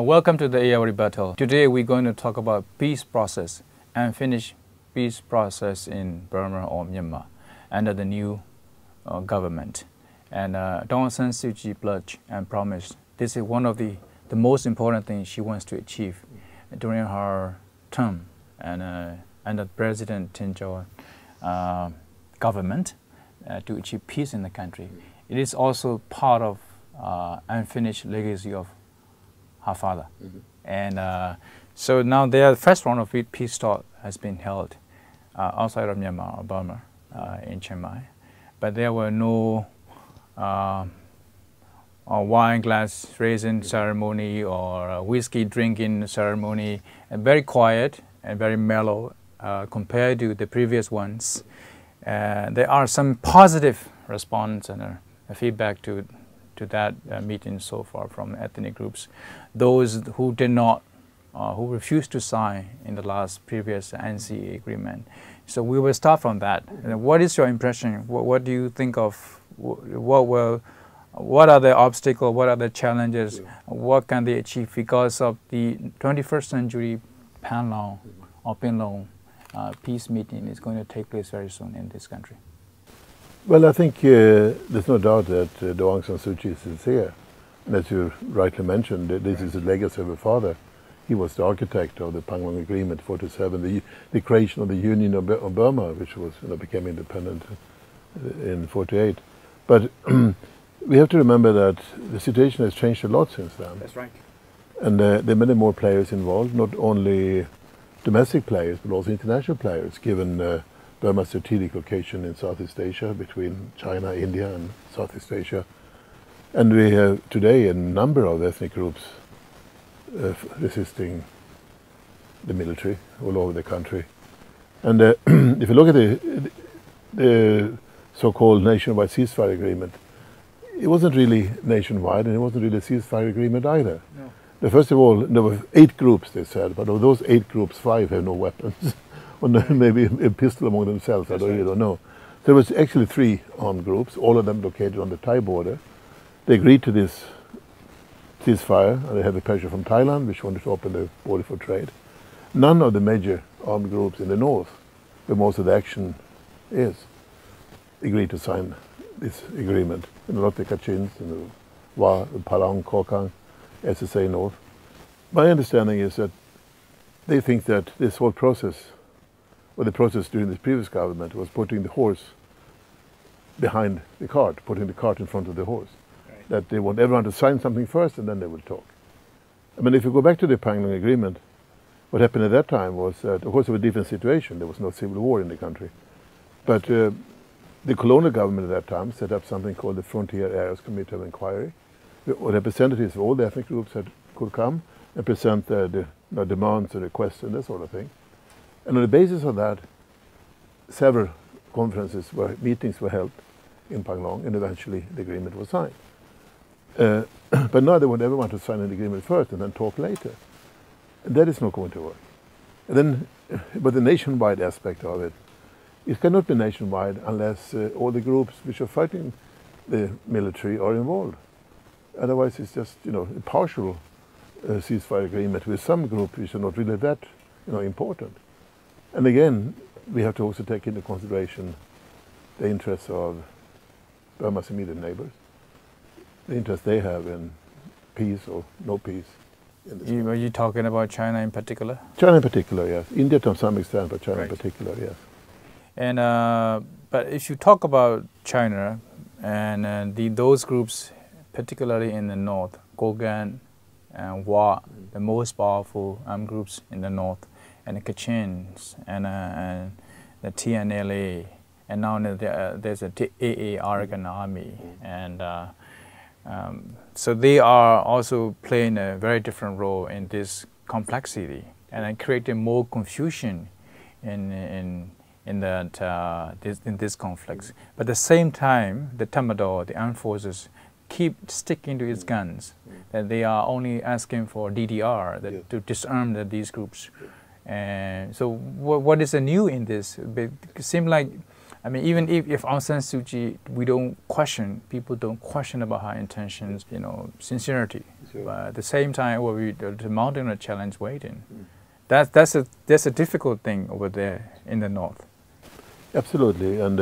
Welcome to the Irrawaddy Battle. Today we're going to talk about peace process and finish peace process in Burma or Myanmar under the new government. And Aung San Suu Kyi pledged and promised this is one of the most important things she wants to achieve during her term and under President Tin Joe government to achieve peace in the country. It is also part of unfinished legacy of her father. And so now the first round of peace talk has been held outside of Myanmar or Burma in Chiang Mai. But there were no wine glass raising ceremony or whiskey drinking ceremony, and very quiet and very mellow compared to the previous ones. There are some positive response and feedback to that meeting so far from ethnic groups. Those who did not, who refused to sign in the last previous NCA agreement. So we will start from that. What is your impression? What do you think of? What are the obstacles? What are the challenges? What can they achieve because of the 21st century Panlong or Pinlong peace meeting is going to take place very soon in this country? Well, I think there's no doubt that Aung San Suu Kyi is sincere. And as you rightly mentioned, this is a legacy of her father. He was the architect of the Panlong Agreement 47, the creation of the Union of Burma, which was became independent in 48. But we have to remember that the situation has changed a lot since then. That's right. And there are many more players involved, not only domestic players, but also international players, given Burma's strategic location in Southeast Asia, between China, India and Southeast Asia. And we have today a number of ethnic groups resisting the military all over the country. And if you look at the so-called nationwide ceasefire agreement, it wasn't really nationwide and it wasn't really a ceasefire agreement either. No. First of all, there were 8 groups, they said, but of those 8 groups, 5 have no weapons. Or maybe a pistol among themselves, I really don't know. There was actually 3 armed groups, all of them located on the Thai border. They agreed to this ceasefire, and they had the pressure from Thailand, which wanted to open the border for trade. None of the major armed groups in the north, where most of the action is, agreed to sign this agreement. Not the Kachins, Wa, Palang, Kokang, SSA North. My understanding is that they think that this whole process, or the process during the previous government, was putting the horse behind the cart, putting the cart in front of the horse. Right. That they want everyone to sign something first and then they will talk. I mean, if you go back to the Panlong Agreement, what happened at that time was that, of course, it was a different situation. There was no civil war in the country. But the colonial government at that time set up something called the Frontier Areas Committee of Inquiry. The representatives of all the ethnic groups could come and present their demands and requests and that sort of thing. And on the basis of that, several meetings were held in Panlong, and eventually the agreement was signed. But now they want everyone to sign an agreement first and then talk later. And that is not going to work. And then, but the nationwide aspect of it, it cannot be nationwide unless all the groups which are fighting the military are involved. Otherwise, it's just a partial ceasefire agreement with some groups which are not really that important. And again, we have to also take into consideration the interests of Burma's immediate neighbors, the interest they have in peace or no peace. Are you talking about China in particular? China in particular, yes. India to some extent, but China in particular, yes. And but if you talk about China and those groups, particularly in the north, Kogan and Wa, the most powerful groups in the north, and the Kachins and the TNLA, and now there's a AA Arakan Army, and so they are also playing a very different role in this complexity and creating more confusion in this conflicts. But at the same time, the Tamador, the armed forces, keep sticking to its guns. That they are only asking for DDR to disarm these groups. And so, what is new in this? It seems like, I mean, even if Aung San Suu Kyi, we don't question, people don't question about her intentions, sincerity. Sure. But at the same time, the mountain of challenge waiting. That's a difficult thing over there in the north. Absolutely, and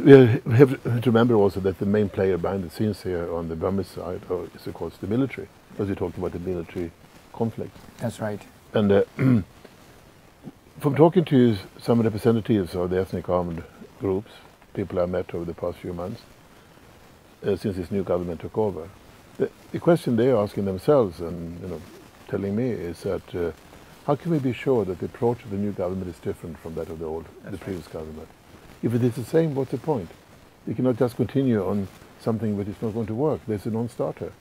we have to remember also that the main player behind the scenes here on the Burmese side is of course the military, because we talked about the military conflict. That's right. And from talking to some representatives of the ethnic armed groups, people I met over the past few months, since this new government took over, the question they're asking themselves and telling me is that how can we be sure that the approach of the new government is different from that of the previous government? If it is the same, what's the point? You cannot just continue on something which is not going to work. There's a non-starter.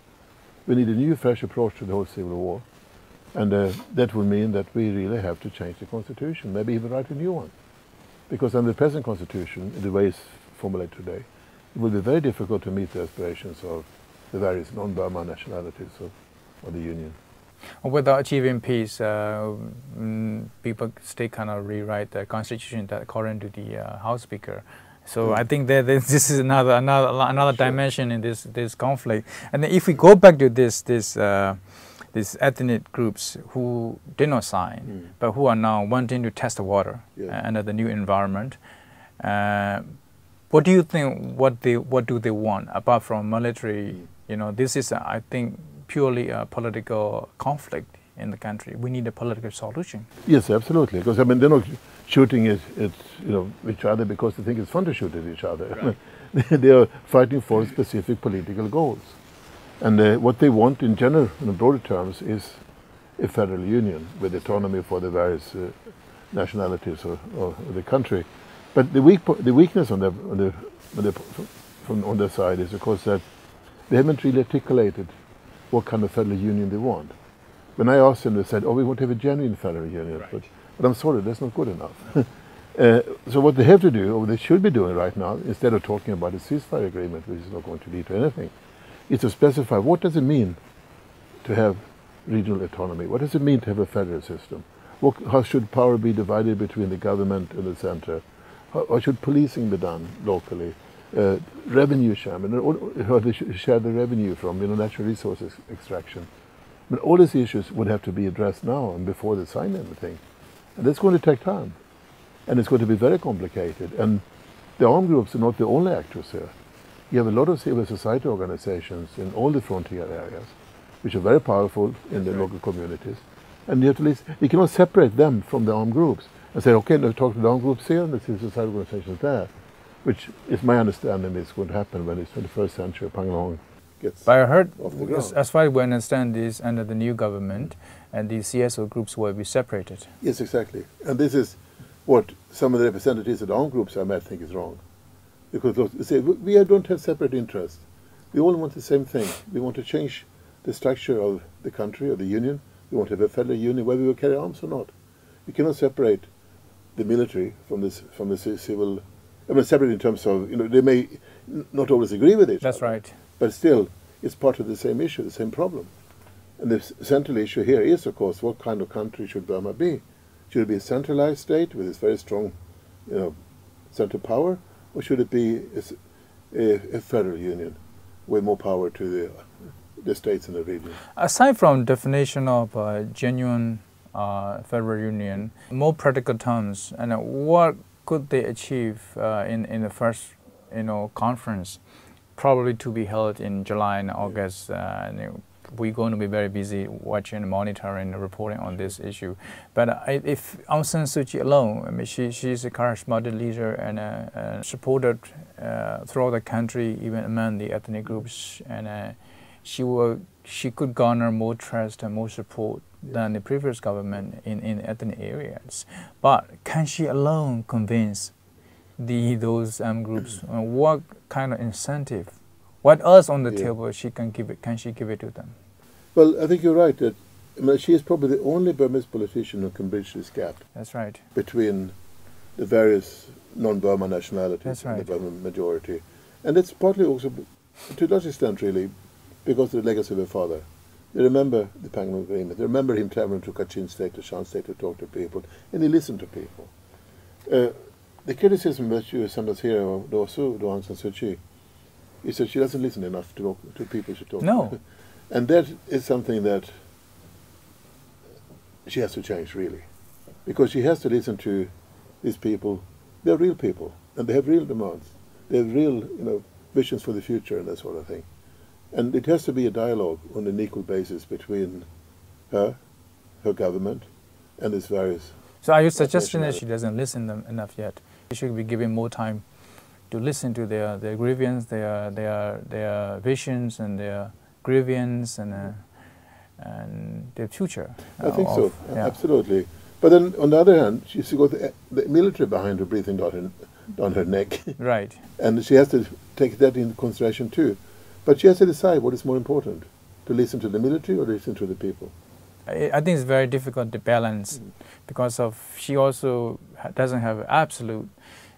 We need a new, fresh approach to the whole civil war. And that will mean that we really have to change the constitution, maybe even write a new one. Because under the present constitution, the way it's formulated today, it will be very difficult to meet the aspirations of the various non-Burma nationalities of the Union. Without achieving peace, people still cannot rewrite the constitution that according to the House Speaker. So I think that this is another dimension in this conflict. And then if we go back to these ethnic groups who did not sign, but who are now wanting to test the water under the new environment, what do you think? What do they want apart from military? This is, I think, purely a political conflict in the country. We need a political solution. Yes, absolutely. Because they're not shooting at each other because they think it's fun to shoot at each other. Right. They are fighting for specific political goals. And what they want in general, in broader terms, is a federal union with autonomy for the various nationalities of the country. But the weakness on their side is, of course, that they haven't really articulated what kind of federal union they want. When I asked them, they said, we want to have a genuine federal union. Right. But I'm sorry, that's not good enough. So what they have to do, or what they should be doing right now, instead of talking about a ceasefire agreement, which is not going to lead to anything, is to specify what does it mean to have regional autonomy? What does it mean to have a federal system? How should power be divided between the government and the center? How should policing be done locally? Revenue sharing, how they should share the revenue from natural resources extraction. But all these issues would have to be addressed now and before they sign anything. And that's going to take time. And it's going to be very complicated. And the armed groups are not the only actors here. You have a lot of civil society organizations in all the frontier areas, which are very powerful in the local communities. And you cannot separate them from the armed groups and say, okay, let's talk to the armed groups here and the civil society organizations there, which is my understanding is going to happen when the 21st century Panglong gets But I heard, off the ground. as far as we understand this, under the new government, and the CSO groups will be separated. Yes, exactly. And this is what some of the representatives of the armed groups I met think is wrong. Because they say, we don't have separate interests. We all want the same thing. We want to change the structure of the country, or the union. We want to have a federal union, whether we will carry arms or not. You cannot separate the military from the civil. Separate in terms of, they may not always agree with each other. That's right. But still, it's part of the same issue, the same problem. And the central issue here is, of course, what kind of country should Burma be? Should it be a centralized state with its very strong, central power, or should it be a federal union with more power to the states in the region? Aside from definition of genuine federal union, more practical terms, and what could they achieve in the first, conference, probably to be held in July and August? We're going to be very busy watching, monitoring, and reporting on this issue. But if Aung San Suu Kyi alone, she's a charismatic leader and supported throughout the country, even among the ethnic groups, and she could garner more trust and more support than the previous government in ethnic areas. But can she alone convince those groups? What kind of incentive? What else on the table can she give it to them? Well, I think you're right that she is probably the only Burmese politician who can bridge this gap. That's right. Between the various non-Burma nationalities and the Burma majority. And it's partly also, to a large extent really, because of the legacy of her father. They remember the Panglong Agreement. They remember him traveling to Kachin State, to Shan State to talk to people, and he listened to people. The criticism that you send us here of Aung San Suu Kyi He said she doesn't listen enough to people she talks No. to. And that is something that she has to change, really. Because she has to listen to these people. They're real people, and they have real demands. They have real, visions for the future and that sort of thing. And it has to be a dialogue on an equal basis between her government, and these various... So are you suggesting that she doesn't listen them enough yet? She should be given more time to listen to their grievance, their visions and their grievance and their future. I think so, absolutely. But then, on the other hand, she's got the military behind her breathing down her neck. Right. And she has to take that into consideration too. But she has to decide what is more important, to listen to the military or listen to the people. I think it's very difficult to balance because she also doesn't have absolute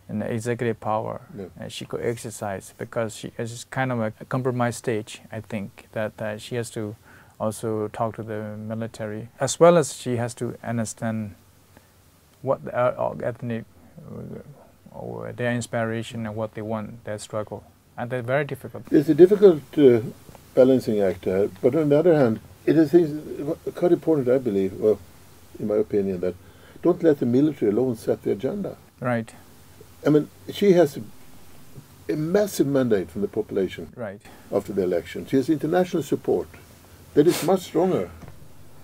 executive power. No. She could exercise because she is kind of a compromise stage. I think that she has to also talk to the military, as well as she has to understand what the ethnic or their inspiration and what they want, their struggle, and they're very difficult. It's a difficult balancing act, but on the other hand, it is quite important, I believe, well, in my opinion, that don't let the military alone set the agenda. Right. I mean, she has a massive mandate from the population. Right. After the election. She has international support that is much stronger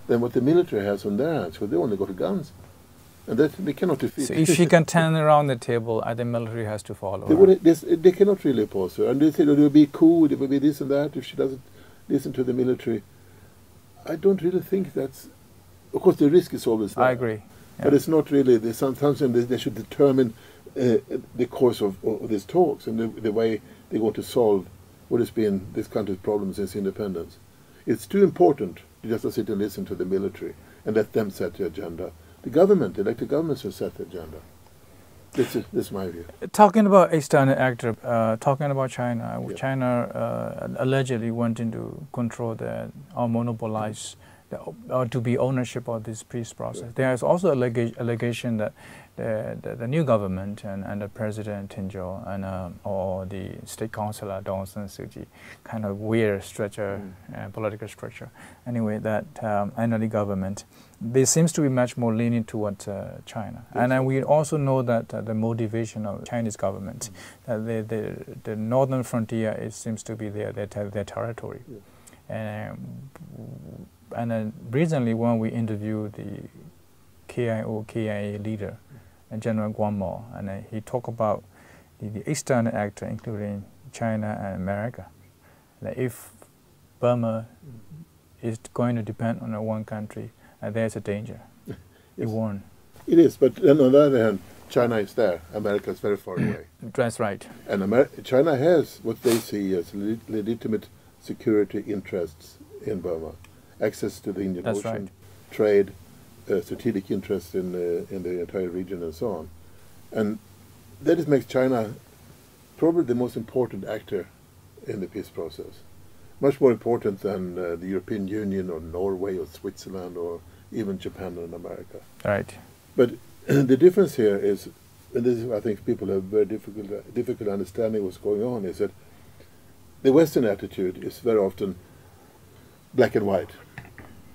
than what the military has on their hands, because they only got guns. And that they cannot defeat. So if she can turn around the table, the military has to follow they cannot really oppose her. And they say, it will be coup, it will be this and that if she doesn't listen to the military. I don't really think that's... Of course, the risk is always there. I agree. Yeah. But it's not really... Sometimes they should determine the course of these talks and the way they want to solve what has been this country's problems since independence. It's too important to just sit and listen to the military and let them set the agenda. The government, the elected governments, will set the agenda. This is my view. Talking about external actor, talking about China, Yeah. China allegedly wanting to control or monopolize or to be ownership of this peace process. Yeah. There is also allegation that the new government and the President Tinjo and or the State Councillor Aung Zaw kind of weird structure, political structure. Anyway, that and the government, they seems to be much more leaning towards China. Yes. And we also know that the motivation of Chinese government, that the northern frontier seems to be their territory. Yeah. And then recently, when we interviewed the KIA leader, General Guan Mo, and he talked about the external actor, including China and America. That if Burma is going to depend on one country, there's a danger. Yes. He warned. It is, but then on the other hand, China is there. America is very far away. That's right. And China has what they see as legitimate security interests in Burma. Access to the Indian Ocean, right. Trade, strategic interest in the entire region and so on. And that makes China probably the most important actor in the peace process. Much more important than the European Union or Norway or Switzerland or even Japan and America. Right. But the difference here is, and this is, I think people have very difficult understanding what's going on, is that the Western attitude is very often black and white.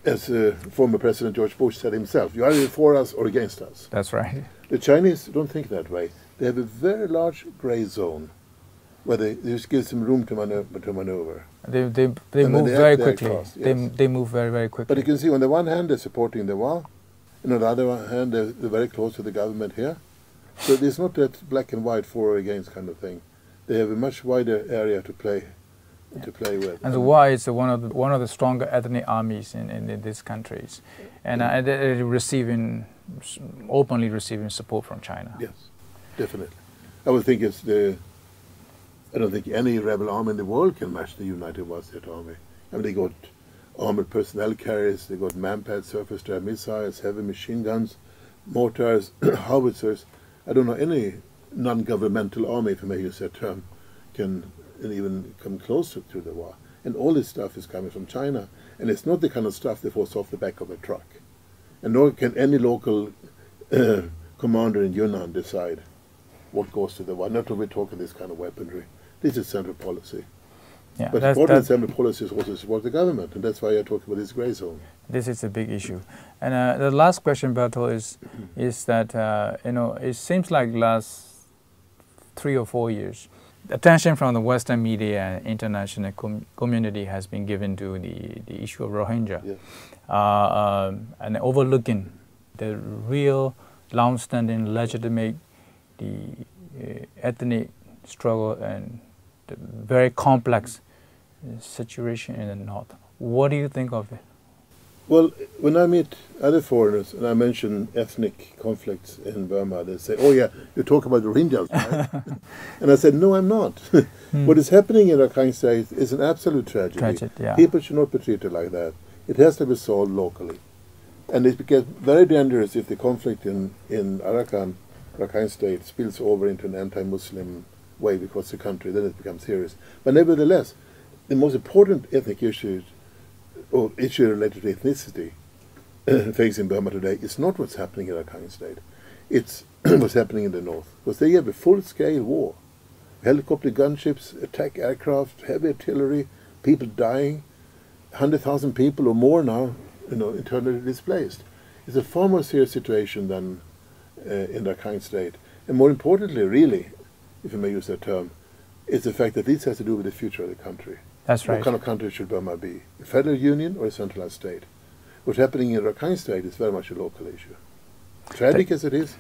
As former President George Bush said himself, you are either for us or against us. That's right. The Chinese don't think that way. They have a very large grey zone where they just give them room to maneuver. They move very quickly. Fast, yes. They move very, very quickly. But you can see on the one hand they're supporting the war, and on the other hand they're very close to the government here. So it's not that black and white, for or against kind of thing. They have a much wider area to play with. And the Wa is one of the stronger ethnic armies in these countries, and they're openly receiving support from China. Yes, definitely. I would think I don't think any rebel army in the world can match the United States Army. I mean, they got armored personnel carriers, they got man-pad surface-to-air missiles, heavy machine guns, mortars, howitzers. I don't know any non-governmental army, if I may use that term, can even come close to the war. And all this stuff is coming from China, and it's not the kind of stuff that falls off the back of a truck. And nor can any local commander in Yunnan decide what goes to the war. Not when we talk of this kind of weaponry. This is central policy. Yeah, but part of the assembly policy is also to support the government, and that's why I talk about this grey zone. This is a big issue. And the last question, Bertil, is that it seems like last 3 or 4 years, attention from the Western media and international community has been given to the issue of Rohingya, and overlooking the real, long-standing, legitimate, ethnic struggle and the very complex situation in the north. What do you think of it? Well, when I meet other foreigners and I mention ethnic conflicts in Burma, they say, "Oh yeah, you talk about the Rohingyas, right?" And I said, "No, I'm not. What is happening in Rakhine State is an absolute tragedy. People should not be treated like that. It has to be solved locally. And it becomes very dangerous if the conflict in Rakhine State spills over into an anti-Muslim way across the country, then it becomes serious. But nevertheless, the most important ethnic issue or issue related to ethnicity facing Burma today is not what's happening in Rakhine State. It's what's happening in the north. Because they have a full-scale war. Helicopter gunships, attack aircraft, heavy artillery, people dying, 100,000 people or more now, internally displaced. It's a far more serious situation than in Rakhine State. And more importantly, really, if you may use that term, it's the fact that this has to do with the future of the country. That's right. What kind of country should Burma be? A federal union or a centralized state? What's happening in Rakhine State is very much a local issue. Tragic as it is,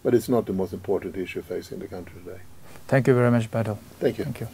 but it's not the most important issue facing the country today. Thank you very much, Bertil. Thank you. Thank you.